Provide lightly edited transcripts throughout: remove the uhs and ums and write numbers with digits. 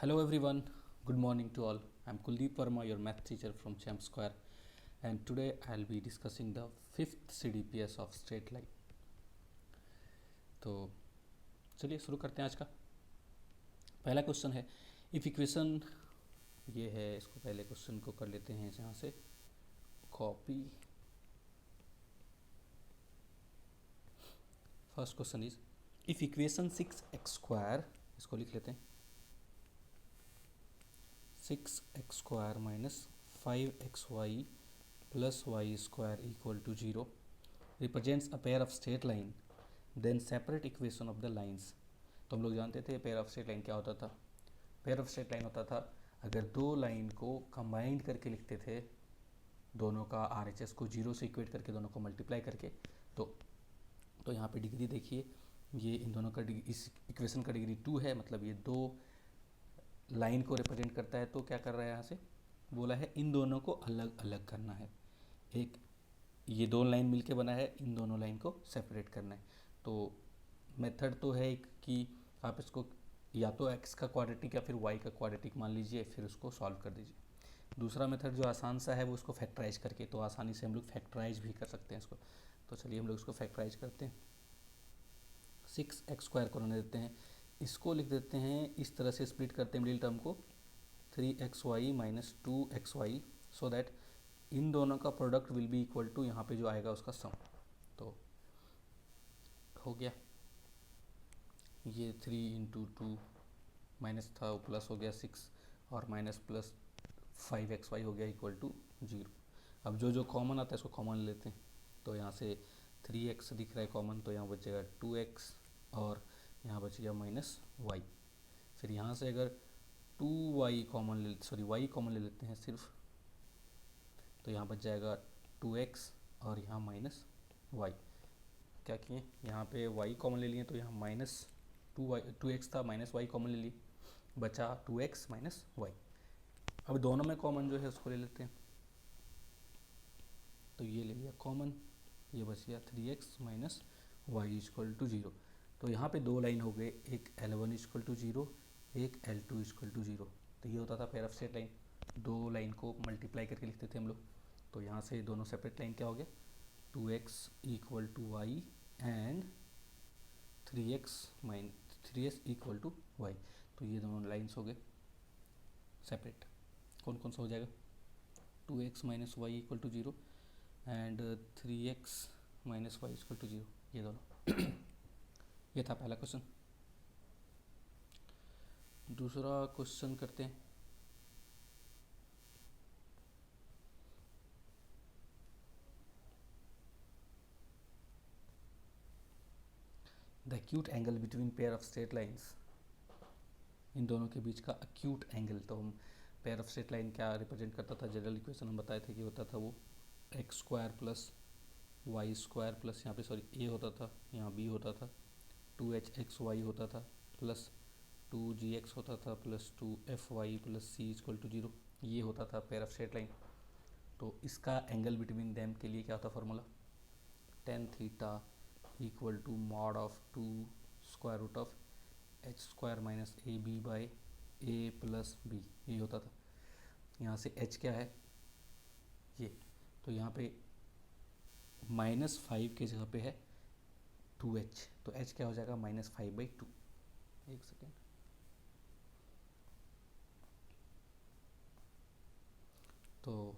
Hello everyone, good morning to all. I'm Kuldeep Verma, your math teacher from Champ Square, and today I'll be discussing the fifth CDPS of straight line. तो चलिए शुरू करते हैं आज का पहला question है इफ इक्वेशन ये है, इसको पहले क्वेश्चन को कर लेते हैं यहाँ से copy. First question is if equation 6x², इसको लिख लेते हैं 6x² minus 5xy plus y square equal to 0 represents a pair of straight line then separate equation of the lines. तो हम लोग जानते थे पेयर ऑफ स्ट्रेट लाइन क्या होता था। पेयर ऑफ स्ट्रेट लाइन होता था अगर दो लाइन को कंबाइंड करके लिखते थे, दोनों का RHS को 0 से इक्वेट करके दोनों को मल्टीप्लाई करके, तो यहाँ पे डिग्री देखिए, ये इन दोनों का इस इक्वेशन का डिग्री 2 है, मतलब ये दो लाइन को रिप्रेजेंट करता है। तो क्या कर रहा है, यहाँ से बोला है इन दोनों को अलग अलग करना है। एक ये दो लाइन मिलके बना है, इन दोनों लाइन को सेपरेट करना है। तो मेथड तो है एक कि आप इसको या तो x का क्वाड्रेटिक या फिर y का क्वाड्रेटिक मान लीजिए, फिर उसको सॉल्व कर दीजिए। दूसरा मेथड जो आसान सा है वो उसको फैक्टराइज करके, तो आसानी से हम लोग फैक्टराइज भी कर सकते हैं इसको। तो चलिए हम लोग इसको फैक्टराइज करते हैं। 6x² को रहने देते हैं, इसको लिख देते हैं इस तरह से, स्प्लिट करते हैं मिडिल टर्म को 3xy minus 2xy, so that इन दोनों का product will be equal to यहाँ पे जो आएगा उसका सम। तो हो गया, ये 3 इंटू 2 माइनस था वो प्लस हो गया 6 और माइनस प्लस 5xy हो गया इक्वल टू 0। अब जो जो कॉमन आता है इसको कॉमन लेते हैं। तो यहाँ से 3x दिख रहा है कॉमन, तो यहाँ बचेगा 2x और यहाँ बचेगा माइनस y। फिर यहाँ से अगर 2y कॉमन y कॉमन ले लेते हैं सिर्फ, तो यहाँ बच जाएगा 2x और यहाँ माइनस y। क्या किए, यहाँ पे y कॉमन ले लिए, तो यहाँ माइनस 2x था, माइनस y कॉमन ले लिए, बचा 2x माइनस y। अब दोनों में कॉमन जो है उसको ले लेते हैं, तो ये ले लिया कॉमन, ये बच गया 3x minus y equal to 0। तो यहाँ पे दो लाइन हो गए, एक L1 इक्वल टू 0, एक L2 इक्वल टू 0। तो ये होता था पेयर ऑफ स्ट्रेट लाइन, दो लाइन को मल्टीप्लाई करके लिखते थे हम लोग। तो यहाँ से दोनों सेपरेट लाइन क्या हो गया, 2x equal to y and 3s equal to y. तो ये दोनों लाइन्स हो गए सेपरेट। कौन कौन सा हो जाएगा, 2x minus y equal to 0 and 3x minus y equal to 0, ये दोनों। ये था पहला क्वेश्चन। दूसरा क्वेश्चन करते हैं। The acute angle between pair of straight lines, इन दोनों के बीच का एक्यूट एंगल। तो हम पेयर ऑफ स्ट्रेट लाइन क्या रिप्रेजेंट करता था, जनरल इक्वेशन हम बताए थे कि होता था वो x² प्लस y² प्लस यहाँ पे a होता था, यहाँ b होता था, 2hxy होता था प्लस 2gx होता था plus 2fy plus c equal to 0। ये होता था पेयर ऑफ स्ट्रेट लाइन। तो इसका एंगल बिटवीन देम के लिए क्या होता formula, tan theta equal to mod of 2 square root of h² minus ab by a plus b, ये होता था। यहाँ से h क्या है ये, तो यहाँ पे -5 की जगह पे है 2h, तो h क्या हो जाएगा -5/2। एक सेकेंड, तो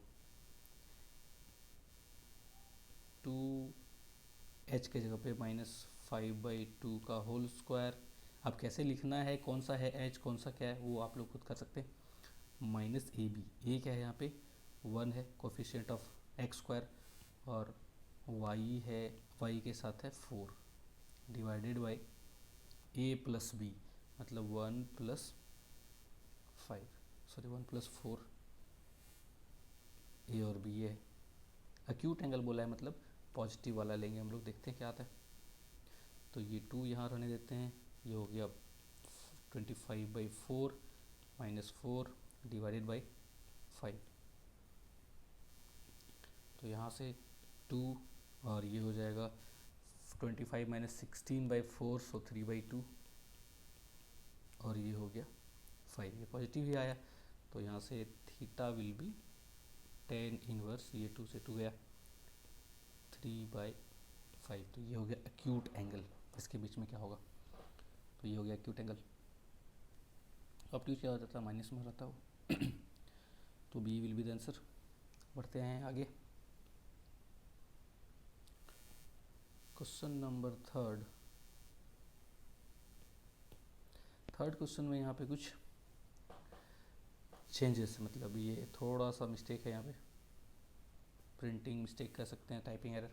2h के जगह पे -5/2 का होल स्क्वायर। अब कैसे लिखना है, कौन सा है h कौन सा क्या है, वो आप लोग खुद कर सकते हैं। माइनस ab, ए क्या है यहाँ पे 1 है, कोफिशिएंट ऑफ x², और y है, y के साथ है 4, divided by a plus b, मतलब 1 प्लस 4 a और b है। एक्यूट एंगल बोला है, मतलब पॉजिटिव वाला लेंगे हम लोग, देखते हैं क्या आता है। तो ये 2 यहाँ रहने देते हैं, ये हो गया 25/4 माइनस 4 डिवाइडेड बाई 5। तो यहाँ से 2 और ये हो जाएगा 25 माइनस 16/4, सो 3/2, और ये हो गया 5, ये पॉजिटिव ही आया, तो यहाँ से theta will be tan inverse, ये 2 से 2 गया 3/5, तो ये हो गया एक्यूट एंगल। इसके बीच में क्या होगा, तो ये हो गया एक्यूट एंगल। ऑब्ट्यूज क्या हो जाता है, माइनस में हो जाता है तो B will be the answer. बढ़ते हैं आगे, क्वेश्चन नंबर थर्ड क्वेश्चन में यहाँ पे कुछ चेंजेस, मतलब ये थोड़ा सा मिस्टेक है, यहाँ पे प्रिंटिंग मिस्टेक कह सकते हैं, टाइपिंग एरर।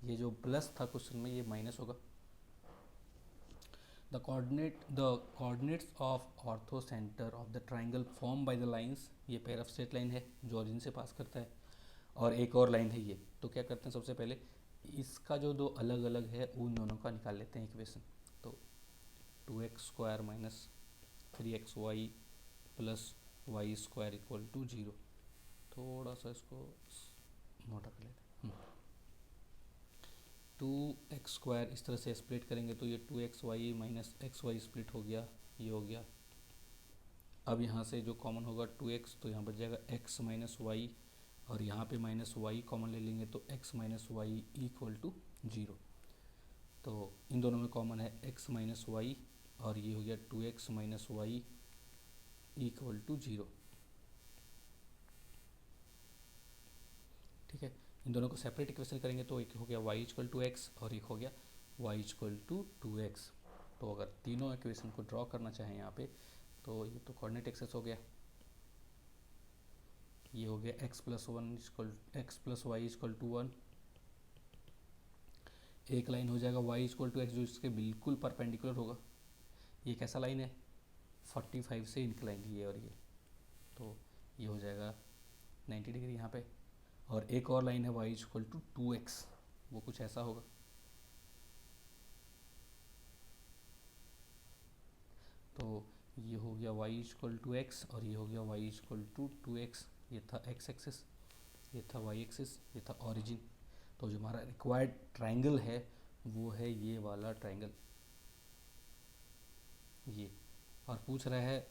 ये जो प्लस था क्वेश्चन में, ये माइनस होगा। The coordinates of ortho centre of the triangle form by the lines, ये पेयर ऑफ स्ट्रेट लाइन है जो ओरिजिन से पास करता है, और एक और लाइन है ये। तो क्या करते हैं, सबसे पहले इसका जो दो अलग अलग है उन दोनों का निकाल लेते हैं इक्वेशन। तो 2x² minus 3xy plus y square equal to 0। थोड़ा सा इसको मोटा कर लेते हैं। 2x² इस तरह से स्प्लिट करेंगे तो ये 2xy माइनस xy स्प्लिट हो गया, ये हो गया। अब यहाँ से जो कॉमन होगा 2x, तो यहाँ बच जाएगा x माइनस वाई, और यहाँ पे माइनस वाई कॉमन ले लेंगे तो x minus y equal to 0। तो इन दोनों में कॉमन है x माइनस वाई, और ये हो गया 2x minus y equal to 0। ठीक है, इन दोनों को सेपरेट इक्वेशन करेंगे तो एक हो गया y इक्वल टू एक्स और एक हो गया y इक्वल टू 2x। तो अगर तीनों इक्वेशन को ड्रॉ करना चाहें यहाँ पे, तो ये तो कोऑर्डिनेट एक्सेस हो गया, ये हो गया x plus y equal to 1। एक लाइन हो जाएगा y इक्वल टू एक्स जो इसके बिल्कुल परपेंडिकुलर होगा। ये कैसा लाइन है, 45 से इंक्लाइन, ये और ये, तो ये हो जाएगा 90 डिग्री यहाँ पे। और एक और लाइन है y इक्वल टू 2x, वो कुछ ऐसा होगा। तो ये हो गया y इक्वल टू एक्स और ये हो गया y इक्वल टू 2x। ये था x एक्सिस, ये था y एक्सिस, ये था ओरिजिन। तो जो हमारा रिक्वायर्ड ट्राइंगल है वो है ये वाला ट्राइंगल, ये। और पूछ रहा है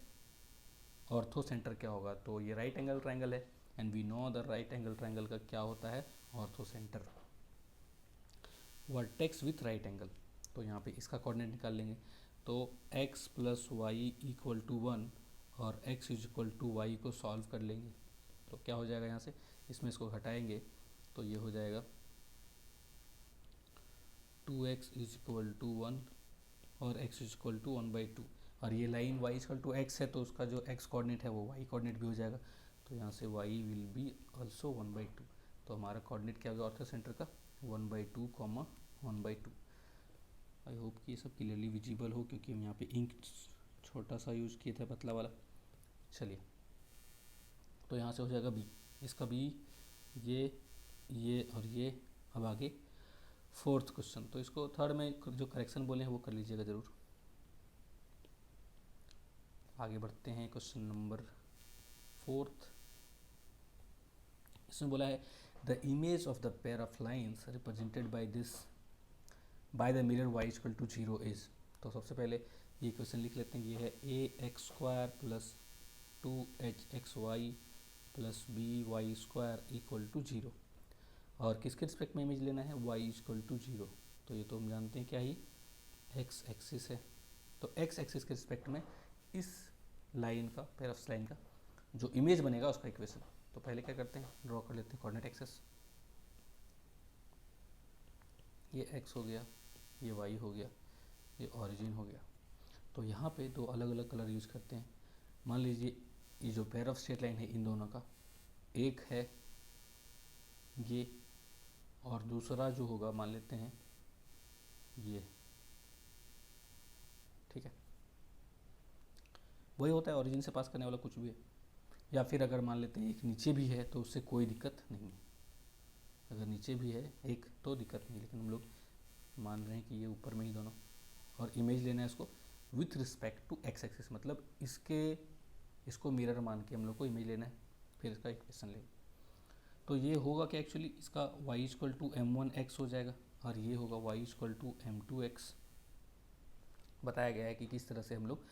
ऑर्थो सेंटर क्या होगा, तो ये राइट एंगल ट्राइंगल है, and we know the right angle triangle का क्या होता है, orthocentre, vertex with right angle. तो यहाँ पे इसका कोऑर्डिनेट निकाल लेंगे, तो x plus y equal to 1 और x is equal to y को सॉल्व कर लेंगे तो क्या हो जाएगा, यहाँ से इसमें इसको घटाएंगे तो ये हो जाएगा 2x इज इक्वल टू 1 और x इज इक्वल टू 1/2। और ये line y equal to x है तो उसका जो x कोऑर्डिनेट है वो y कोऑर्डिनेट भी हो जाएगा, तो यहाँ से y विल बी ऑल्सो 1/2। तो हमारा कोऑर्डिनेट क्या होगा ऑर्थो सेंटर का, 1/2, 1/2। आई होप कि ये सब क्लियरली विजिबल हो, क्योंकि हम यहाँ पे इंक छोटा सा यूज़ किए थे, पतला वाला। चलिए, तो यहाँ से हो जाएगा b, इसका b, ये और ये। अब आगे फोर्थ क्वेश्चन, तो इसको थर्ड में जो करेक्शन बोले हैं वो कर लीजिएगा ज़रूर। आगे बढ़ते हैं, क्वेश्चन नंबर फोर्थ। इसमें बोला है the image of the pair of lines represented by the mirror y equal to 0 is. तो सबसे पहले ये क्वेश्चन लिख लेते हैं, ये है ax² plus 2hxy plus by² equal to 0। और किसके रिस्पेक्ट में इमेज लेना है, y इक्वल टू 0। तो ये तो हम जानते हैं क्या ही x एक्सिस है, तो x एक्सिस के रिस्पेक्ट में इस लाइन का, पेयर ऑफ लाइन का जो इमेज बनेगा उसका इक्वेशन। तो पहले क्या करते हैं, ड्रॉ कर लेते हैं कोऑर्डिनेट एक्सेस। ये x हो गया, ये y हो गया, ये ओरिजिन हो गया। तो यहाँ पे दो अलग अलग कलर यूज़ करते हैं। मान लीजिए ये जो पेयर ऑफ स्ट्रेट लाइन है इन दोनों का, एक है ये और दूसरा जो होगा मान लेते हैं ये, ठीक है। वही होता है ओरिजिन से पास करने वाला कुछ भी है। या फिर अगर मान लेते हैं एक नीचे भी है तो उससे कोई दिक्कत नहीं है, अगर नीचे भी है एक तो दिक्कत नहीं, लेकिन हम लोग मान रहे हैं कि ये ऊपर में ही दोनों। और इमेज लेना है इसको with respect to x axis, मतलब इसको मिरर मान के हम लोग को इमेज लेना है, फिर इसका इक्वेशन लेंगे। तो ये होगा कि एक्चुअली इसका y इक्वल टू m1x हो जाएगा और ये होगा y इक्वल टू m2x। बताया गया है कि किस तरह से हम लोग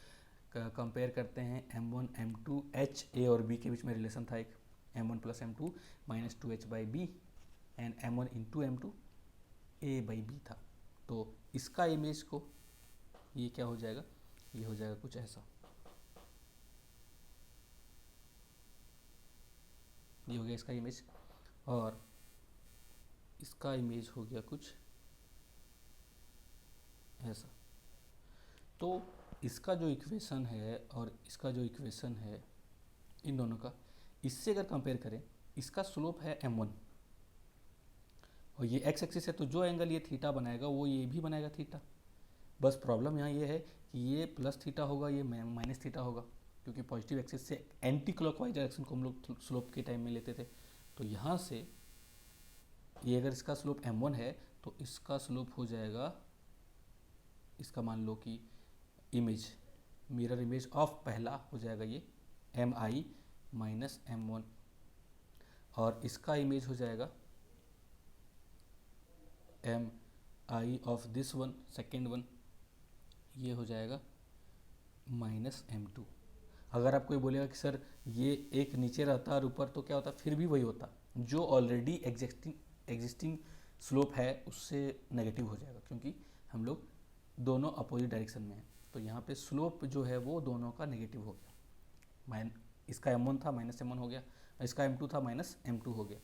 कंपेयर करते हैं M1 M2 H A और B के बीच में रिलेशन था एक M1 plus M2 minus 2H by b and M1 into M2 A by b था। तो इसका इमेज को ये क्या हो जाएगा, ये हो जाएगा कुछ ऐसा, ये हो गया इसका इमेज, और इसका इमेज हो गया कुछ ऐसा। तो इसका जो इक्वेशन है और इसका जो इक्वेशन है इन दोनों का, इससे अगर कंपेयर करें, इसका स्लोप है M1 और ये x एक्सिस है, तो जो एंगल ये थीटा बनाएगा वो ये भी बनाएगा थीटा। बस प्रॉब्लम यहाँ ये है कि ये प्लस थीटा होगा, ये माइनस थीटा होगा, क्योंकि पॉजिटिव एक्सिस से एंटी क्लॉकवाइज डायरेक्शन को हम लोग स्लोप के टाइम में लेते थे। तो यहाँ से ये अगर इसका स्लोप M1 है तो इसका स्लोप हो जाएगा, इसका मान लो कि इमेज, मिरर इमेज ऑफ पहला हो जाएगा ये Mi माइनस M1, और इसका इमेज हो जाएगा Mi of this one, second one, ये हो जाएगा माइनस M2। अगर आप कोई बोलेगा कि सर ये एक नीचे रहता और ऊपर तो क्या होता, फिर भी वही होता, जो ऑलरेडी एग्जिस्टिंग स्लोप है उससे नेगेटिव हो जाएगा, क्योंकि हम लोग दोनों अपोजिट डायरेक्शन में हैं। तो यहाँ पे स्लोप जो है वो दोनों का नेगेटिव हो गया, इसका M1 था माइनस M1 हो गया, इसका M2 था माइनस M2 हो गया।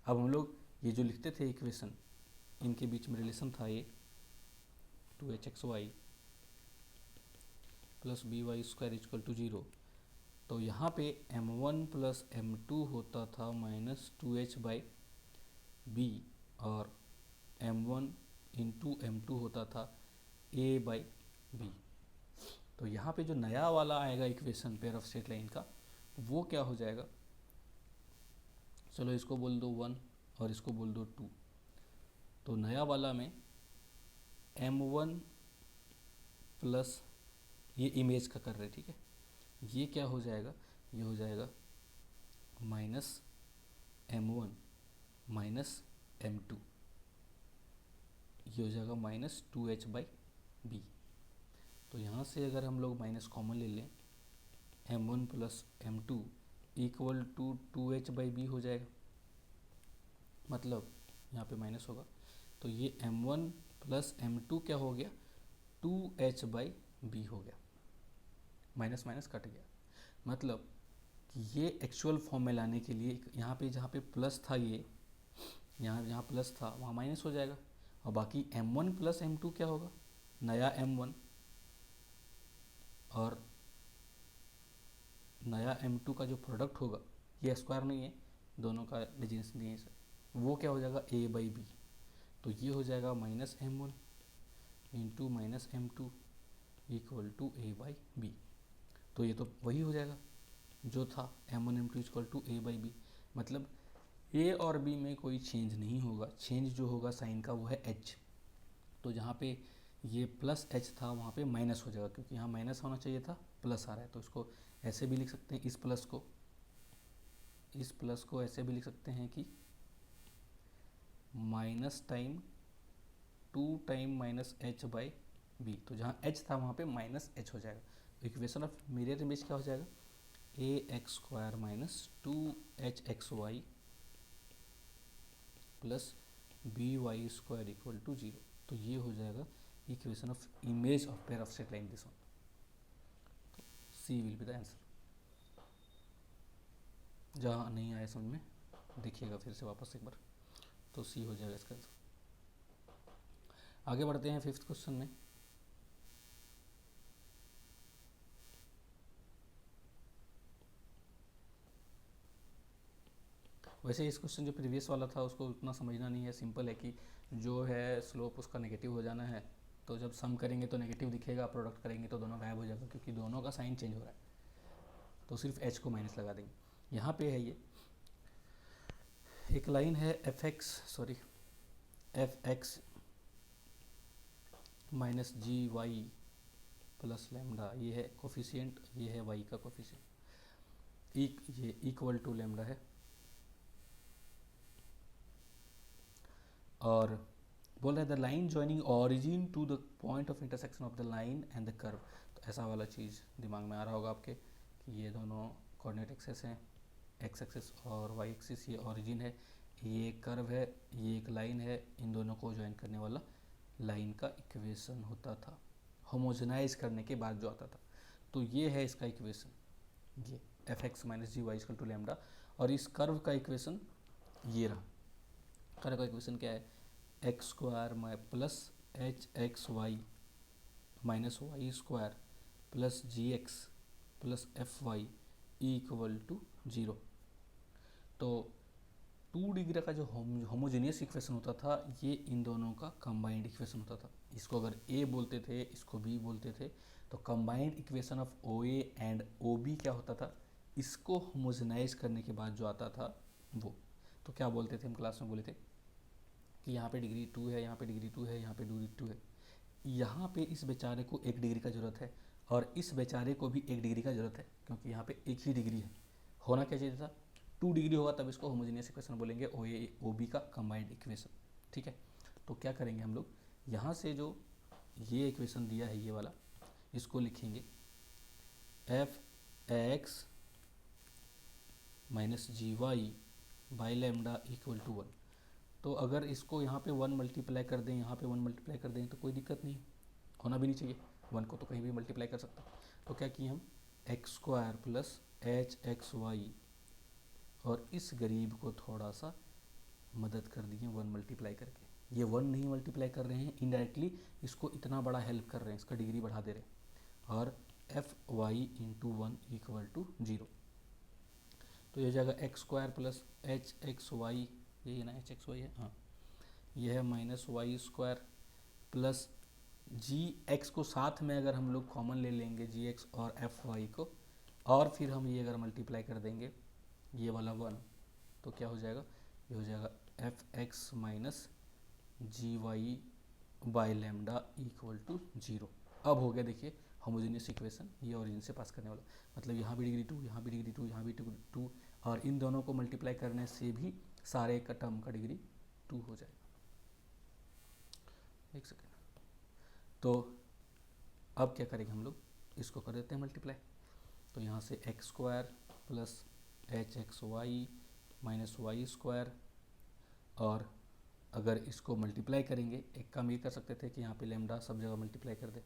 अब हम लोग ये जो लिखते थे इक्वेशन, इनके बीच में रिलेशन था ये 2hxy plus b y square equal to 0। तो यहाँ पे M1 प्लस M2 होता था माइनस 2h बाई बी, और M1 इंटू M2 होता था A बाई बी। तो यहाँ पे जो नया वाला आएगा equation pair of straight line का, वो क्या हो जाएगा, चलो इसको बोल दो 1 और इसको बोल दो 2। तो नया वाला में M1 प्लस, ये इमेज का कर रहे, ठीक है, ये क्या हो जाएगा, ये हो जाएगा माइनस M1 माइनस M2, ये हो जाएगा माइनस 2h बाई बी। तो यहाँ से अगर हम लोग माइनस कॉमन ले लें, M1 plus M2 equal to 2h by b हो जाएगा, मतलब यहाँ पे माइनस होगा, तो ये M1 प्लस M2 क्या हो गया, 2h बाई बी हो गया, माइनस माइनस कट गया। मतलब कि ये एक्चुअल फॉर्म में लाने के लिए यहाँ पे जहाँ पे प्लस था, ये यहाँ जहाँ प्लस था वहाँ माइनस हो जाएगा, और बाकी M1 प्लस M2 क्या होगा, नया M1 और नया M2 का जो प्रोडक्ट होगा, ये स्क्वायर नहीं है, दोनों का डिफरेंस नहीं है सर, वो क्या हो जाएगा A बाई बी। तो ये हो जाएगा minus M1 into minus M2 equal to A by b. तो ये तो वही हो जाएगा जो था M1 M2 equal to A by b. मतलब A और B में कोई चेंज नहीं होगा, चेंज जो होगा साइन का वो है H। तो जहाँ पे ये प्लस H था वहाँ पे माइनस हो जाएगा, क्योंकि यहाँ माइनस होना चाहिए था, प्लस आ रहा है। तो इसको ऐसे भी लिख सकते हैं, इस प्लस को ऐसे भी लिख सकते हैं कि minus time 2 time minus H by b. तो जहाँ H था वहाँ पे माइनस H हो जाएगा। तो इक्वेशन ऑफ मिरर इमेज क्या हो जाएगा, ax square minus 2hxy plus by square equal to 0। तो ये हो जाएगा equation of image of pair of straight line this one. C will be the answer. जहाँ नहीं आया समझ में देखिएगा फिर से वापस एक बार, तो सी हो जाएगा इसका आंसर। आगे बढ़ते हैं फिफ्थ क्वेश्चन में। वैसे इस क्वेश्चन जो प्रीवियस वाला था उसको उतना समझना नहीं है, सिंपल है कि जो है स्लोप उसका नेगेटिव हो जाना है, तो जब सम करेंगे तो नेगेटिव दिखेगा, प्रोडक्ट करेंगे तो दोनों गायब हो जाएगा, क्योंकि दोनों का साइन चेंज हो रहा है। तो सिर्फ h को माइनस लगा देंगे। यहाँ पे है ये एक लाइन है fx minus g Y plus lambda, ये है कोफिशिएंट, ये है y का कोफिशिएंट, ये इक्वल टू लैम्डा है। और बोल रहा है the line joining origin to the point of intersection of the line and the curve. तो ऐसा वाला चीज़ दिमाग में आ रहा होगा आपके कि ये दोनों कोऑर्डिनेट एक्सेस हैं, एक्स एक्सिस और वाई एक्सिस, ये ओरिजिन है, ये एक कर्व है, ये एक लाइन है, इन दोनों को ज्वाइन करने वाला लाइन का इक्वेशन होता था, होमोजेनाइज करने के बाद जो आता था। तो ये है इसका इक्वेशन, ये f x minus g y equal to lambda. और इस कर्व का इक्वेशन ये रहा। कर्व का इक्वेशन क्या है, x square plus h x y minus y square plus g x plus f y equal to 0। तो 2 डिग्री का जो होमोजेनियस इक्वेशन होता था, ये इन दोनों का कंबाइंड इक्वेशन होता था। इसको अगर ए बोलते थे, इसको बी बोलते थे, तो combined equation of O A and O B क्या होता था, इसको होमोजेनाइज करने के बाद जो आता था वो, तो क्या बोलते थे हम क्लास में, बोले थे कि यहाँ पे डिग्री 2 है, यहाँ पे डिग्री 2 है, यहाँ पे डिग्री 2 है। यहाँ पे इस बेचारे को 1 डिग्री का ज़रूरत है और इस बेचारे को भी 1 डिग्री का ज़रूरत है, क्योंकि यहाँ पे एक ही डिग्री है। होना क्या चाहिए था, 2 डिग्री होगा तब इसको होमोजेनियस इक्वेशन बोलेंगे, ओ ए ओ बी का कंबाइंड इक्वेशन। ठीक है, तो क्या करेंगे हम लोग, यहाँ से जो ये इक्वेशन दिया है ये वाला, इसको लिखेंगे f x minus g y by lambda equal to 1। तो अगर इसको यहाँ पे 1 मल्टीप्लाई कर दें, यहाँ पे 1 मल्टीप्लाई कर दें, तो कोई दिक्कत नहीं, होना भी नहीं चाहिए, 1 को तो कहीं भी मल्टीप्लाई कर सकता। तो क्या किए हम, x square plus h x y, और इस गरीब को थोड़ा सा मदद कर दिए 1 मल्टीप्लाई करके। ये 1 नहीं मल्टीप्लाई कर रहे हैं, इनडायरेक्टली इसको इतना बड़ा हेल्प कर रहे हैं, इसका डिग्री बढ़ा दे रहे हैं। और f y into 1 equal to 0। तो ये हो जाएगा x square plus h x y, यही ना एच एक्स वाई है, हाँ, यह है minus y square plus g x को साथ में अगर हम लोग कॉमन ले लेंगे, जी एक्स और एफ वाई को, और फिर हम ये अगर मल्टीप्लाई कर देंगे ये वाला 1, तो क्या हो जाएगा, ये हो जाएगा f x minus g y by lambda equal to 0। अब हो गया, देखिए होमोजेनियस इक्वेशन, ये ओरिजिन से पास करने वाला, मतलब यहाँ भी डिग्री 2, यहाँ भी डिग्री 2, यहाँ भी डिग्री 2, और इन दोनों को मल्टीप्लाई करने से भी सारे का टर्म का डिग्री 2 हो जाएगा। एक सेकेंड, तो अब क्या करेंगे हम लोग, इसको कर देते हैं मल्टीप्लाई। तो यहाँ से x square plus h x y minus y square, और अगर इसको मल्टीप्लाई करेंगे, एक काम ये कर सकते थे कि यहाँ पे लैम्डा सब जगह मल्टीप्लाई कर दे,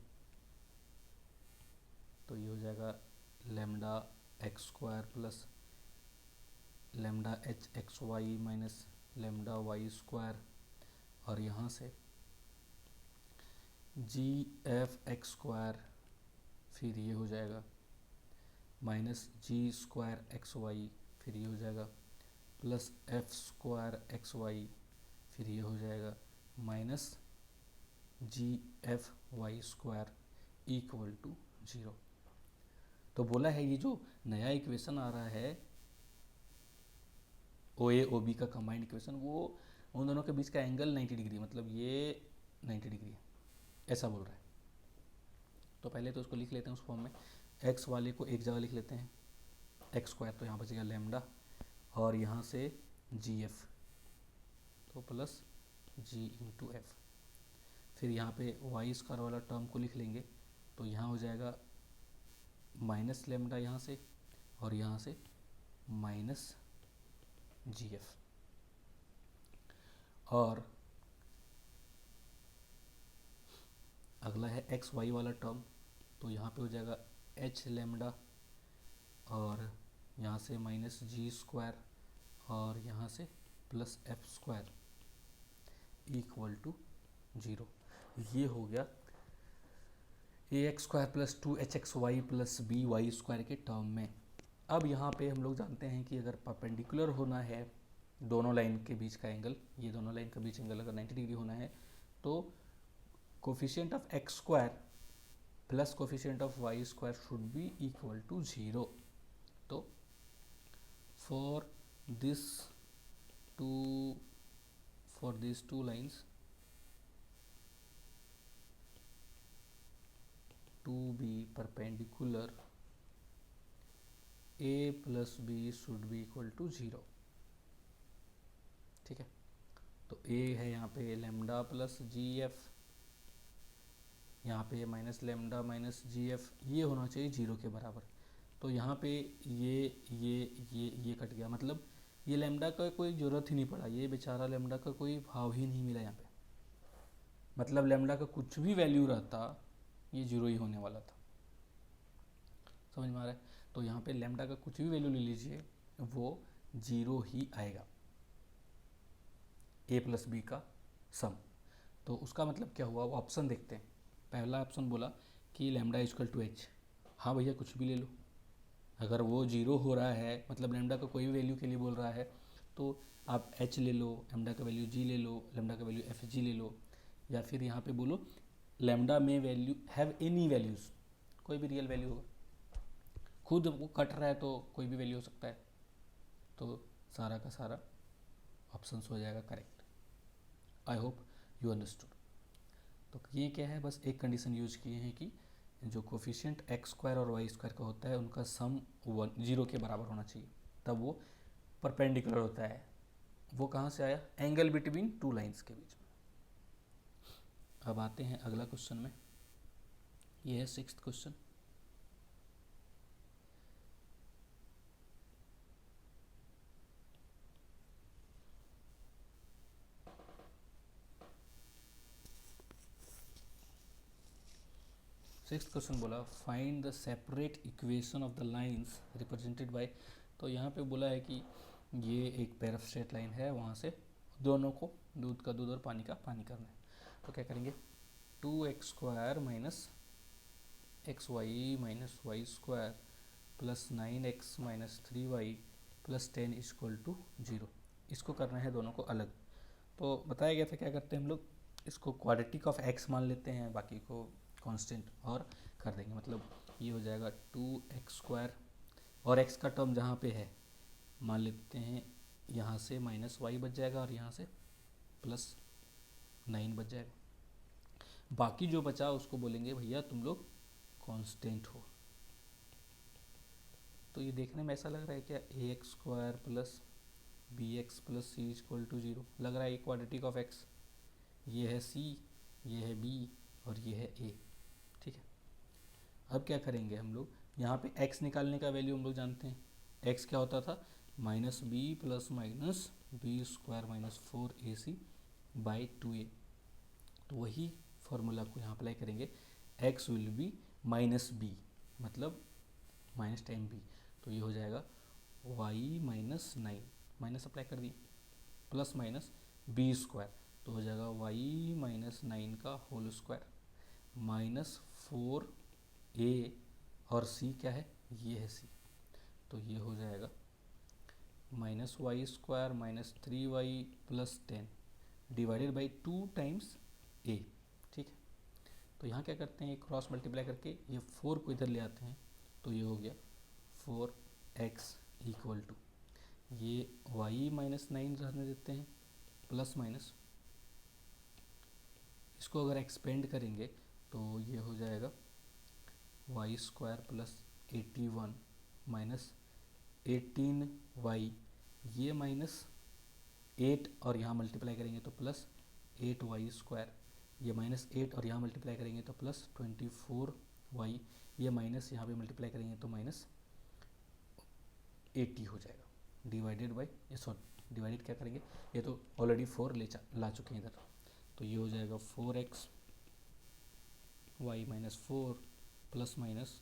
तो ये हो जाएगा lambda x square plus lambda h x y minus lambda y square, और यहाँ से जी एफ एक्स स्क्वायर, फिर ये हो जाएगा minus g square x y, फिर ये हो जाएगा plus f square x y, फिर ये हो जाएगा minus g f y square equal to 0। तो बोला है ये जो नया इक्वेशन आ रहा है ओ ए ओ बी का कंबाइंड इक्वेशन, वो उन दोनों के बीच का एंगल 90 डिग्री, मतलब ये 90 डिग्री है, ऐसा बोल रहा है। तो पहले तो उसको लिख लेते हैं उस फॉर्म में, एक्स वाले को एक जगह लिख लेते हैं एक्स स्क्वायर, तो यहाँ बचेगा लैम्डा, और यहाँ से जी एफ, तो प्लस जी इंटू एफ, फिर यहाँ पे वाई स्क्वायर वाला टर्म को लिख लेंगे, तो यहाँ हो जाएगा माइनस लैम्डा यहाँ से, और यहाँ से माइनस जी एफ, और अगला है एक्स वाई वाला टर्म, तो यहाँ पे हो जाएगा एच लैम्डा, और यहाँ से माइनस जी स्क्वायर, और यहाँ से plus f square equal to 0। ये हो गया a x square plus 2 h x y plus b y square के टर्म में। अब यहाँ पे हम लोग जानते हैं कि अगर परपेंडिकुलर होना है दोनों लाइन के बीच का एंगल, ये दोनों लाइन का बीच एंगल अगर 90 डिग्री होना है, तो coefficient of x square plus coefficient of y square should be equal to 0। तो for these two lines to be perpendicular, a plus b should be equal to 0। ठीक है, तो a है यहाँ पे लैम्डा प्लस जी एफ, यहाँ पे minus lambda minus g F ये होना चाहिए 0 के बराबर। तो यहाँ पे ये कट गया, मतलब ये लेमडा का कोई ज़रूरत ही नहीं पड़ा, ये बेचारा लेमडा का कोई भाव ही नहीं मिला यहाँ पे, मतलब लेमडा का कुछ भी वैल्यू रहता ये 0 ही होने वाला था। समझ में आ रहा है? तो यहाँ पे लेमडा का कुछ भी वैल्यू ले लीजिए वो 0 ही आएगा, a प्लस बी का सम। तो उसका मतलब क्या हुआ, वो ऑप्शन देखते हैं। पहला ऑप्शन बोला कि लेमडा इजकल टू एच, हाँ भैया कुछ भी ले लो, अगर वो 0 हो रहा है मतलब लेमडा का कोई भी वैल्यू के लिए बोल रहा है तो आप h ले लो, लेमडा का वैल्यू g ले लो, लेमडा का वैल्यू एफ जी ले लो, या फिर यहाँ पे बोलो लेमडा में वैल्यू हैव एनी वैल्यूज़, कोई भी रियल वैल्यू होगा, खुद वो कट रहा है तो कोई भी वैल्यू हो सकता है, तो सारा का सारा ऑप्शंस हो जाएगा correct. I hope you understood. तो ये क्या है, बस एक कंडीशन यूज किए हैं कि जो कोफिशिएंट एक्स स्क्वायर और वाई स्क्वायर का होता है उनका सम 0 के बराबर होना चाहिए, तब वो परपेंडिकुलर होता है। वो कहाँ से आया, एंगल बिटवीन टू लाइंस के बीच में। अब आते हैं अगला क्वेश्चन में, ये है 6th क्वेश्चन। सिक्स्थ क्वेश्चन बोला find the separate equation of the lines represented by, तो यहाँ पे बोला है कि ये एक पेयर ऑफ स्ट्रेट लाइन है, वहाँ से दोनों को दूध का दूध और पानी का पानी करना है। तो क्या करेंगे, 2x square minus x y minus y square plus 9x minus 3y plus 10 equal to 0, इसको करना है दोनों को अलग। तो बताया गया था क्या करते हैं हम लोग, इसको क्वाड्रेटिक ऑफ x मान लेते हैं, बाकी को कांस्टेंट और कर देंगे, मतलब ये हो जाएगा 2x स्क्वायर और x का टर्म जहाँ पे है मान लेते हैं, यहाँ से माइनस वाई बच जाएगा और यहाँ से प्लस 9 बच जाएगा। बाकी जो बचा उसको बोलेंगे भैया तुम लोग कांस्टेंट हो। तो ये देखने में ऐसा लग रहा है क्या, a x square plus b x plus c equal to 0 लग रहा है, ये क्वाड्रेटिक ऑफ x, ये है c, ये है b और ये है a। ठीक है, अब क्या करेंगे हम लोग, यहाँ पे x निकालने का वैल्यू हम लोग जानते हैं, x क्या होता था minus b plus minus b square minus 4ac by 2a। तो वही फार्मूला को यहाँ अप्लाई करेंगे, x will be minus b मतलब माइनस 10b, तो ये हो जाएगा y माइनस 9 माइनस अप्लाई कर दिए प्लस माइनस बी स्क्वायर, तो हो जाएगा y माइनस 9 का होल स्क्वायर माइनस 4a और c क्या है, ये है c, तो ये हो जाएगा minus y square minus 3y plus 10 divided by 2 times a। ठीक है, तो यहाँ क्या करते हैं, क्रॉस मल्टीप्लाई करके ये 4 को इधर ले आते हैं, तो ये हो गया 4x इक्वल टू ये y माइनस 9 रहने देते हैं प्लस माइनस, इसको अगर एक्सपेंड करेंगे तो ये हो जाएगा Y square plus 81 minus 18y, ये माइनस 8 और यहाँ मल्टीप्लाई करेंगे तो प्लस 8y स्क्वायर, ये माइनस 8 और यहाँ मल्टीप्लाई करेंगे तो प्लस 24y, ये माइनस यहाँ पे मल्टीप्लाई करेंगे तो माइनस 80 हो जाएगा डिवाइडेड बाई, ये सॉरी डिवाइडेड क्या करेंगे, ये तो ऑलरेडी 4 ला चुके हैं इधर, तो ये हो जाएगा 4x Y minus 4 plus minus,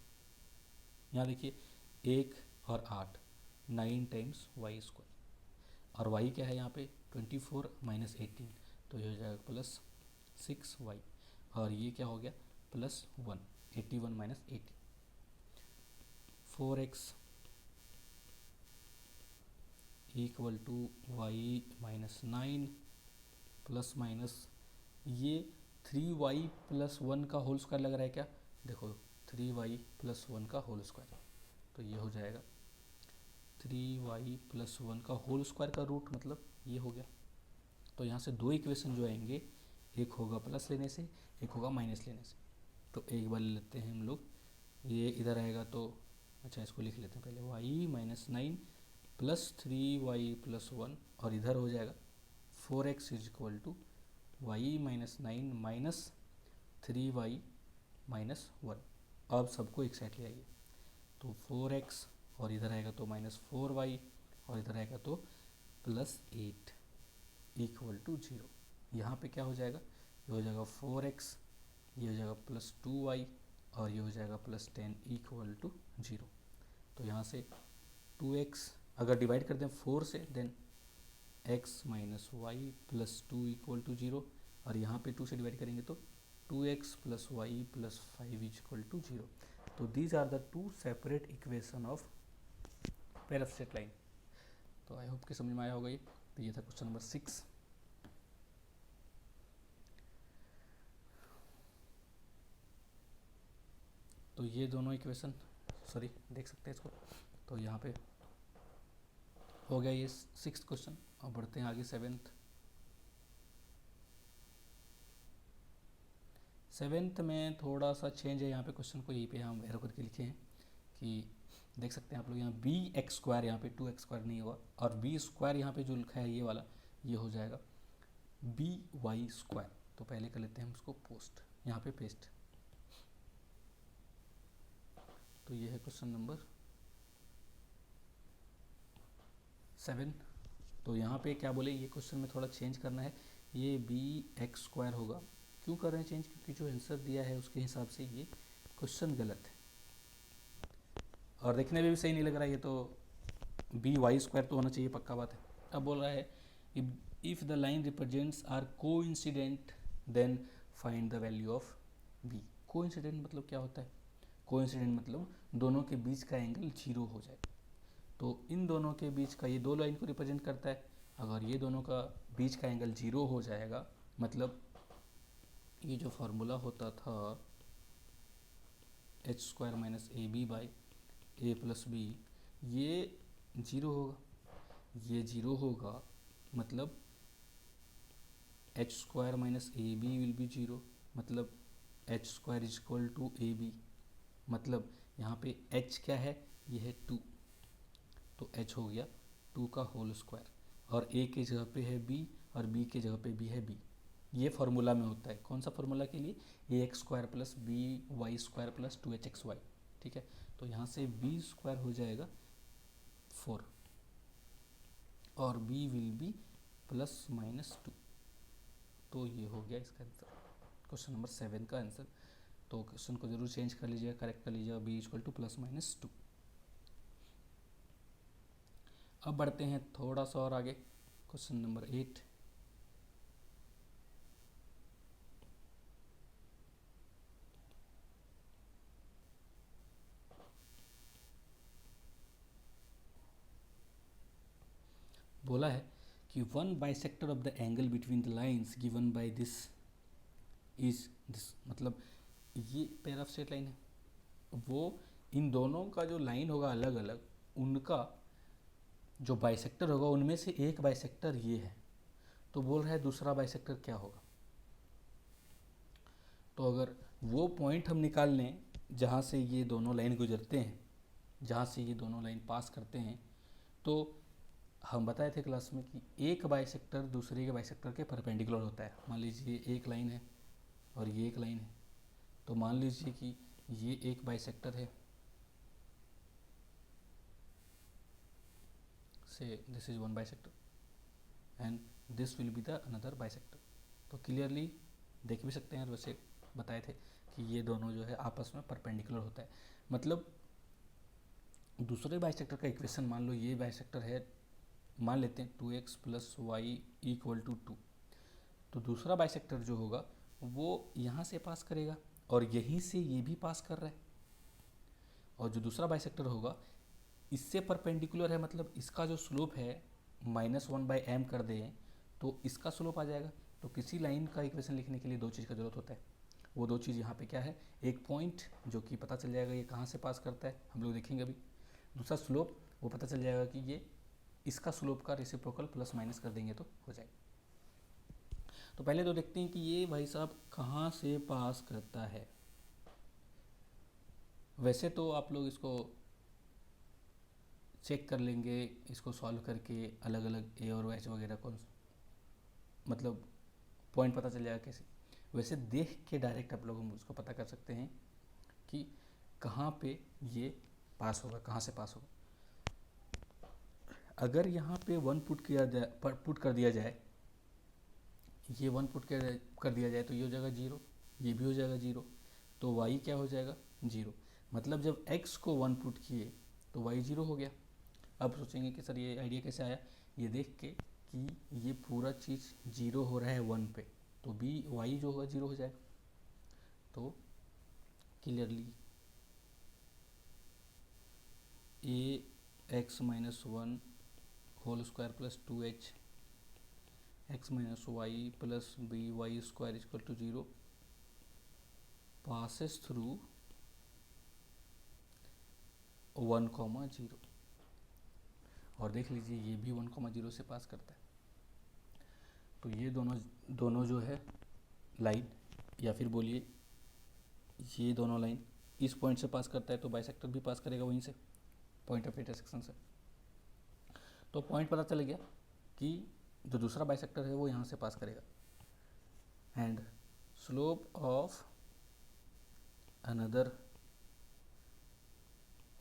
यहाँ देखिए 1 और 8 9 टाइम्स वाई स्क्वायर और y क्या है यहाँ पे 24 माइनस 18, तो ये हो जाएगा प्लस 6y और ये क्या हो गया plus 1, 81 minus 80, 4x equal to y minus 9 plus minus ये 3y प्लस 1 का होल स्क्वायर लग रहा है क्या, देखो 3y प्लस 1 का होल स्क्वायर, तो ये हो जाएगा 3y प्लस 1 का होल स्क्वायर का रूट, मतलब ये हो गया। तो यहाँ से दो इक्वेशन जो आएंगे, एक होगा प्लस लेने से, एक होगा माइनस लेने से। तो एक बार लेते हैं हम लोग, ये इधर आएगा तो अच्छा इसको लिख लेते हैं पहले, y minus 9 plus 3y plus 1 और इधर हो जाएगा 4x is equal to y minus 9 minus 3y minus 1। अब सबको एक साइड ले आइए, तो 4x और इधर आएगा तो माइनस 4y और इधर आएगा तो प्लस 8 इक्वल टू 0। यहाँ पे क्या हो जाएगा, ये हो जाएगा 4x, ये हो जाएगा प्लस 2y और ये हो जाएगा प्लस 10 इक्वल टू 0। तो यहाँ से 2x अगर डिवाइड कर दें 4 से, then x minus y plus 2 equal to 0, और यहाँ पे 2 से डिवाइड करेंगे तो 2x plus y plus 5 equal to 0। तो these are the two separate equation of pair of straight line. तो आई होप कि समझ में आया होगा ये। तो ये था क्वेश्चन नंबर 6। तो ये दोनों इक्वेशन, सॉरी देख सकते हैं इसको, तो यहाँ पे हो गया ये 6th क्वेश्चन। और बढ़ते हैं आगे 7th में थोड़ा सा चेंज है। यहाँ पे क्वेश्चन को यहीं पे हम एरो करके लिखे हैं कि देख सकते हैं आप लोग, यहाँ बी एक्स स्क्वायर, यहाँ पे 2x स्क्वायर नहीं होगा, और बी स्क्वायर यहाँ पे जो लिखा है ये वाला, ये हो जाएगा बी वाई स्क्वायर। तो पहले कर लेते हैं हम उसको पोस्ट, यहाँ पे पेस्ट। तो ये है क्वेश्चन नंबर 7। तो यहाँ पे क्या बोले, ये क्वेश्चन में थोड़ा चेंज करना है, ये बी एक्स स्क्वायर होगा। क्यों कर रहे हैं चेंज, क्योंकि जो आंसर दिया है उसके हिसाब से ये क्वेश्चन गलत है और देखने में भी सही नहीं लग रहा है। ये तो बी वाई स्क्वायर तो होना चाहिए, पक्का बात है। अब बोल रहा है if the line represents are coincident then find the value of b. Coincident मतलब क्या होता है, कोइंसिडेंट मतलब दोनों के बीच का एंगल 0 हो जाए। तो इन दोनों के बीच का, ये दो लाइन को रिप्रेजेंट करता है, अगर ये दोनों का बीच का एंगल 0 हो जाएगा, मतलब ये जो फार्मूला होता था h square minus a b by a plus b, ये 0 होगा, ये 0 होगा, मतलब h square minus a b will be 0, मतलब h square is equal to a b, मतलब यहाँ पे h क्या है, ये है 2, तो h हो गया 2 का होल स्क्वायर, और a के जगह पे है b और b के जगह पे भी है b। ये फार्मूला में होता है, कौन सा फार्मूला के लिए, a x square plus b y square plus 2hxy। ठीक है, तो यहाँ से b स्क्वायर हो जाएगा 4 और b will be plus minus 2। तो ये हो गया इसका आंसर, क्वेश्चन नंबर 7 का आंसर। तो क्वेश्चन को जरूर चेंज कर लीजिएगा, करेक्ट कर लीजिएगा, b equal two plus minus 2। अब बढ़ते हैं थोड़ा सा और आगे, क्वेश्चन नंबर 8। बोला है कि one bisector of the angle between the lines given by this is this, मतलब ये पेयर ऑफ स्ट्रेट लाइन है, वो इन दोनों का जो लाइन होगा अलग अलग, उनका जो बाइसेक्टर होगा उनमें से एक बाइसेक्टर ये है। तो बोल रहा है दूसरा बाइसेक्टर क्या होगा। तो अगर वो पॉइंट हम निकाल लें जहाँ से ये दोनों लाइन गुजरते हैं, जहाँ से ये दोनों लाइन पास करते हैं, तो हम बताए थे क्लास में कि एक बाइसेक्टर दूसरे के बाइसेक्टर के परपेंडिकुलर होता है। मान लीजिए एक लाइन है और ये एक लाइन है, तो मान लीजिए कि ये एक बाइसेक्टर है, से this is one bisector and this will be the another bisector. तो क्लियरली देख भी सकते हैं, वैसे बताए थे कि ये दोनों जो है आपस में परपेंडिकुलर होता है। मतलब दूसरे बाइसेक्टर का इक्वेशन, मान लो ये बाइसेक्टर है, मान लेते हैं 2x plus y equal to 2, तो दूसरा बाइसेक्टर जो होगा वो यहाँ से पास करेगा और यहीं से ये भी पास कर रहा है, और जो दूसरा बाइसेक्टर होगा इससे परपेंडिकुलर है, मतलब इसका जो स्लोप है -1/m कर दें तो इसका स्लोप आ जाएगा। तो किसी लाइन का इक्वेशन लिखने के लिए दो चीज़ का जरूरत होता है, वो दो चीज़ यहाँ पे क्या है, एक पॉइंट जो कि पता चल जाएगा ये कहाँ से पास करता है, हम लोग देखेंगे अभी। दूसरा स्लोप, वो पता चल जाएगा कि ये इसका स्लोप का रेसिप्रोकल प्लस माइनस कर देंगे तो हो जाएगा। तो पहले तो देखते हैं कि ये भाई साहब कहाँ से पास करता है। वैसे तो आप लोग इसको चेक कर लेंगे, इसको सॉल्व करके अलग अलग ए और एच वगैरह को, मतलब पॉइंट पता चल जाएगा कैसे। वैसे देख के डायरेक्ट आप लोग उसको पता कर सकते हैं कि कहाँ पे ये पास होगा, कहाँ से पास होगा। अगर यहाँ पे 1 पुट कर दिया जाए, ये 1 पुट कर दिया जाए तो ये हो जाएगा 0, ये भी हो जाएगा 0, तो y क्या हो जाएगा 0। मतलब जब x को 1 पुट किए तो y 0 हो गया। अब सोचेंगे कि सर ये आइडिया कैसे आया, ये देख के कि ये पूरा चीज़ 0 हो रहा है 1 पे, तो b y जो होगा 0 हो जाएगा। तो clearly a x minus 1 whole square plus 2h x minus y plus b y square equal to 0 passes through 1,0, और देख लीजिए ये भी 1,0 से पास करता है। तो ये दोनों जो है लाइन, या फिर बोलिए ये दोनों लाइन इस पॉइंट से पास करता है, तो बाइसेक्टर भी पास करेगा वहीं से, पॉइंट ऑफ इंटरसेक्शन से। तो पॉइंट पता चल गया कि जो दूसरा बाइसेक्टर है वो यहाँ से पास करेगा। And slope of another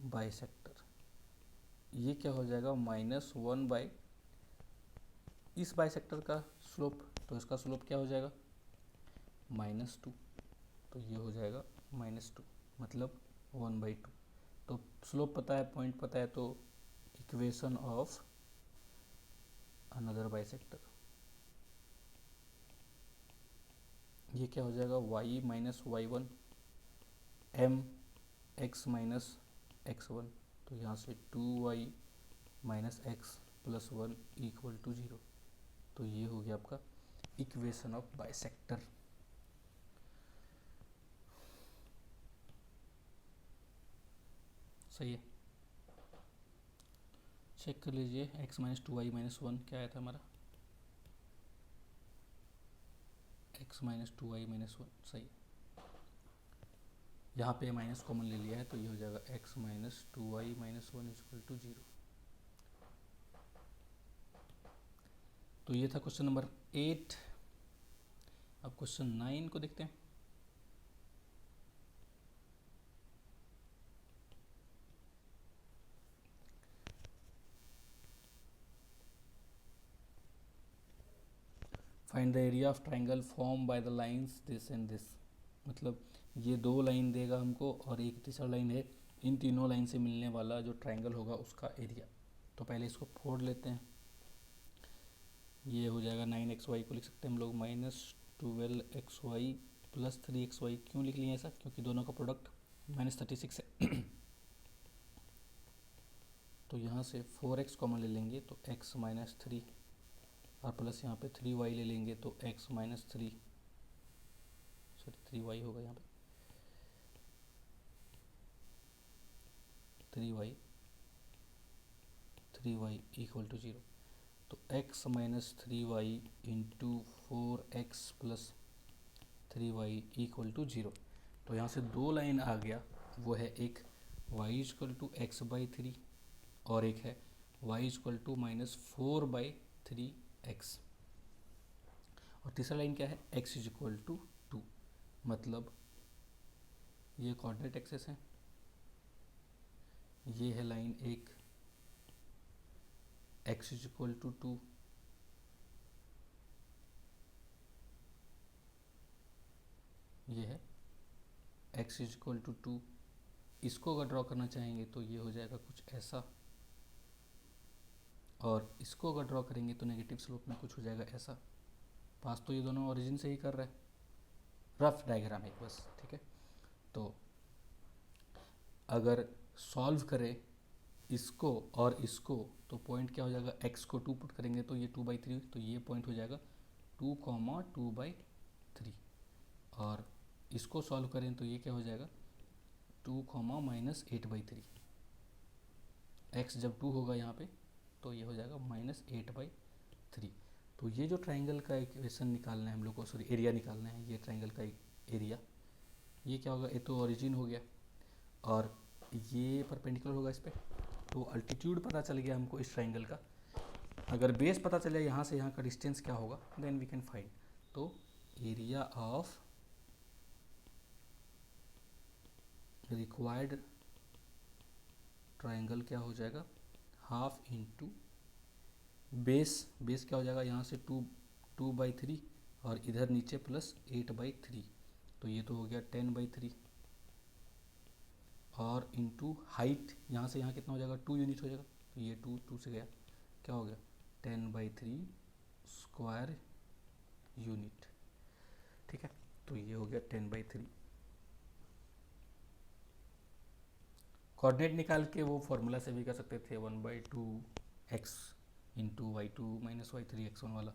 bisector, ये क्या हो जाएगा -1 बाई इस बाइसेक्टर का स्लोप, तो इसका स्लोप क्या हो जाएगा -2, तो ये हो जाएगा -2, मतलब 1/2। तो स्लोप पता है, पॉइंट पता है, तो इक्वेशन ऑफ अनदर बाइसेक्टर ये क्या हो जाएगा y minus y1 m x minus x1, तो यहाँ से 2y minus x plus 1 equal to 0। तो ये हो गया आपका इक्वेशन ऑफ बाइसेक्टर। सही है, चेक कर लीजिए। x माइनस 2y माइनस 1 क्या आया था हमारा, x माइनस 2y माइनस 1 सही। यहाँ पे माइनस कॉमन ले लिया है, तो ये हो जाएगा x minus 2y minus 1 equal to 0। तो ये था क्वेश्चन नंबर 8। अब क्वेश्चन 9 को देखते हैं। Find the area of triangle form by the lines this and this. मतलब ये दो लाइन देगा हमको और एक तीसरा लाइन है, इन तीनों लाइन से मिलने वाला जो ट्राइंगल होगा उसका एरिया। तो पहले इसको फोड़ लेते हैं। ये हो जाएगा 9xy को लिख सकते हैं हम लोग -12xy प्लस 3xy। क्यों लिख लिए ऐसा, क्योंकि दोनों का प्रोडक्ट -36 है। तो यहाँ से 4x कॉमन ले लेंगे तो x माइनस 3, और प्लस यहाँ पे 3y ले लेंगे तो x माइनस 3, सॉरी 3y होगा यहाँ पे, 3y इक्वल टू 0। तो x minus 3y into 4x plus 3y equal to 0। तो यहाँ से दो लाइन आ गया, वो है एक y इक्वल टू x/3 और एक है y इक्वल टू -4/3x। और तीसरा लाइन क्या है, x इक्वल टू 2। मतलब ये कोऑर्डिनेट एक्सेस है, ये है लाइन एक x इक्वल टू 2, ये है x इक्वल टू 2। इसको अगर ड्रॉ करना चाहेंगे तो ये हो जाएगा कुछ ऐसा, और इसको अगर ड्रॉ करेंगे तो नेगेटिव स्लोप में कुछ हो जाएगा ऐसा। पास तो ये दोनों ओरिजिन से ही कर रहा है, रफ डायग्राम है बस, ठीक है। तो अगर सॉल्व करें इसको और इसको तो पॉइंट क्या हो जाएगा, x को 2 पुट करेंगे तो ये 2/3, तो ये पॉइंट हो जाएगा 2,2/3। और इसको सॉल्व करें तो ये क्या हो जाएगा 2, -8/3। x जब 2 होगा यहाँ पे तो ये हो जाएगा -8/3। तो ये जो ट्राइंगल का इक्वेशन निकालना है हम लोग को, सॉरी एरिया निकालना है, ये ट्राइंगल का एरिया, ये क्या होगा, ये तो ओरिजिन हो गया और ये परपेंडिकुलर होगा इस पर। तो अल्टीट्यूड पता चल गया हमको इस ट्राइंगल का। अगर बेस पता चले यहाँ से यहाँ का डिस्टेंस क्या होगा, देन वी कैन फाइंड। तो एरिया ऑफ रिक्वायर्ड ट्रायंगल क्या हो जाएगा, हाफ इंटू बेस क्या हो जाएगा यहाँ से 2/3 और इधर नीचे प्लस 8/3, तो ये तो हो गया 10/3 और इंटू हाइट यहाँ से यहाँ कितना हो जाएगा 2 यूनिट हो जाएगा, तो ये 2 से गया, क्या हो गया 10/3 स्क्वायर यूनिट। ठीक है, तो ये हो गया 10/3। कोऑर्डिनेट निकाल के वो फॉर्मूला से भी कर सकते थे 1/2x into y2 minus y3 x1 वाला।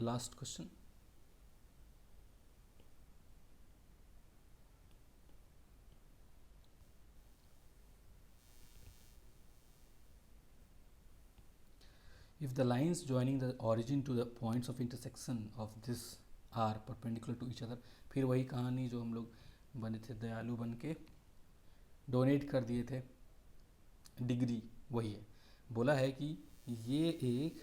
Last question, if the lines joining the origin to the points of intersection of this are perpendicular to each other, फिर वही कहानी जो हम लोग बने थे, दयालु बन के डोनेट कर दिए थे, डिग्री वही है। बोला है कि ये एक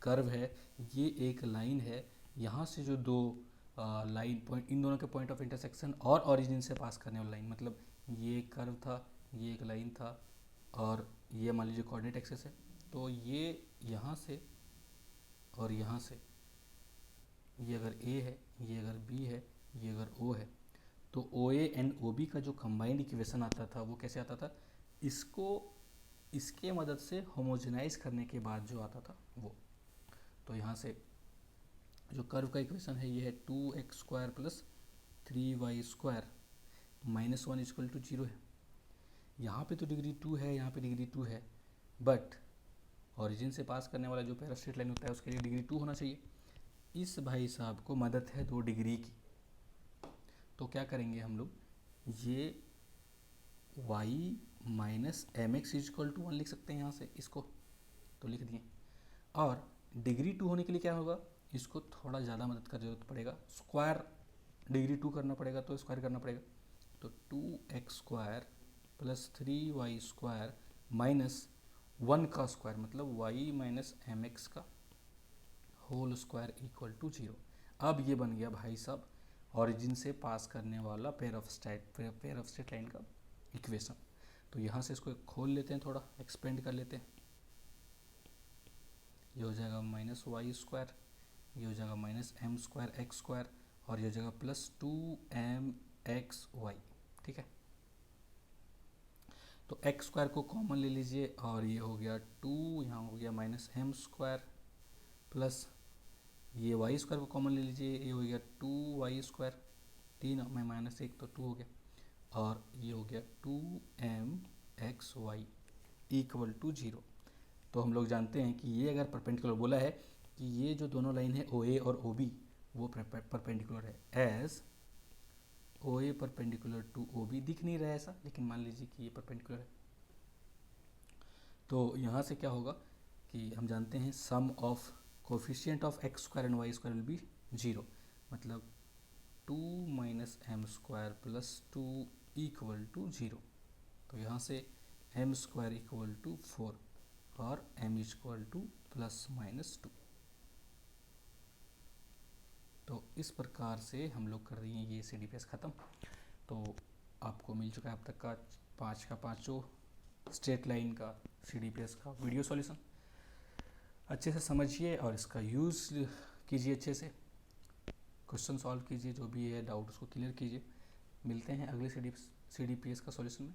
कर्व है, ये एक लाइन है, यहाँ से जो दो लाइन पॉइंट, इन दोनों के पॉइंट ऑफ इंटरसेक्शन और ओरिजिन से पास करने वाला लाइन, मतलब ये एक कर्व था, ये एक लाइन था और ये मान लीजिए कोऑर्डिनेट एक्सिस है, तो ये यहाँ से और यहाँ से, ये अगर A है, ये अगर B है, ये अगर O है, तो OA एंड OB का जो कंबाइंड इक्वेशन आता था वो कैसे आता था, इसको इसके मदद से होमोजेनाइज करने के बाद जो आता था वो। तो यहाँ से जो कर्व का इक्वेशन है ये है 2x² plus 3y² minus 1 equal to 0 है। यहाँ पे तो डिग्री 2 है, यहाँ पे डिग्री 2 है, बट ओरिजिन से पास करने वाला जो पैरा स्ट्रेट लाइन होता है उसके लिए डिग्री 2 होना चाहिए। इस भाई साहब को मदद है 2 डिग्री की, तो क्या करेंगे हम लोग, ये y minus mx equal to 1 लिख सकते हैं यहाँ से, इसको तो लिख दिए। और डिग्री 2 होने के लिए क्या होगा, इसको थोड़ा ज़्यादा मदद का जरूरत पड़ेगा, स्क्वायर डिग्री 2 करना पड़ेगा, तो स्क्वायर करना पड़ेगा, तो 2x² प्लस 3y² माइनस 1 का स्क्वायर, मतलब y माइनस mx का होल स्क्वायर इक्वल टू 0। अब ये बन गया भाई साहब ओरिजिन से पास करने वाला पेयर ऑफ स्ट्रेट लाइन का इक्वेशन। तो यहाँ से इसको खोल लेते हैं, थोड़ा एक्सपेंड कर लेते हैं, ये हो जाएगा -y², ये हो जाएगा -m² x² और ये हो जाएगा प्लस 2mxy। ठीक है, तो x² को कॉमन ले लीजिए और ये हो गया 2, यहाँ हो गया -m² प्लस ये y² को कॉमन ले लीजिए, ये हो गया 2y², 3 में -1 तो 2 हो गया, और ये हो गया 2mxy इक्वल टू 0। तो हम लोग जानते हैं कि ये अगर परपेंडिकुलर, बोला है कि ये जो दोनों लाइन है OA और OB वो परपेंडिकुलर है, as OA perpendicular to OB, दिख नहीं रहा है ऐसा, लेकिन मान लीजिए कि ये परपेंडिकुलर है। तो यहाँ से क्या होगा कि हम जानते हैं sum of coefficient of x² and y² will be 0, मतलब 2 minus m² plus 2 equal to 0। तो यहाँ से m² इक्वल टू 4 और m equal two plus minus 2। तो इस प्रकार से हम लोग कर रहे हैं ये CDPS ख़त्म। तो आपको मिल चुका है अब तक का 5 का 5 स्ट्रेट लाइन का CDPS का वीडियो सॉल्यूशन। अच्छे से समझिए और इसका यूज़ कीजिए, अच्छे से क्वेश्चन सॉल्व कीजिए, जो भी है डाउट उसको क्लियर कीजिए। मिलते हैं अगले CDPS का सॉल्यूशन में।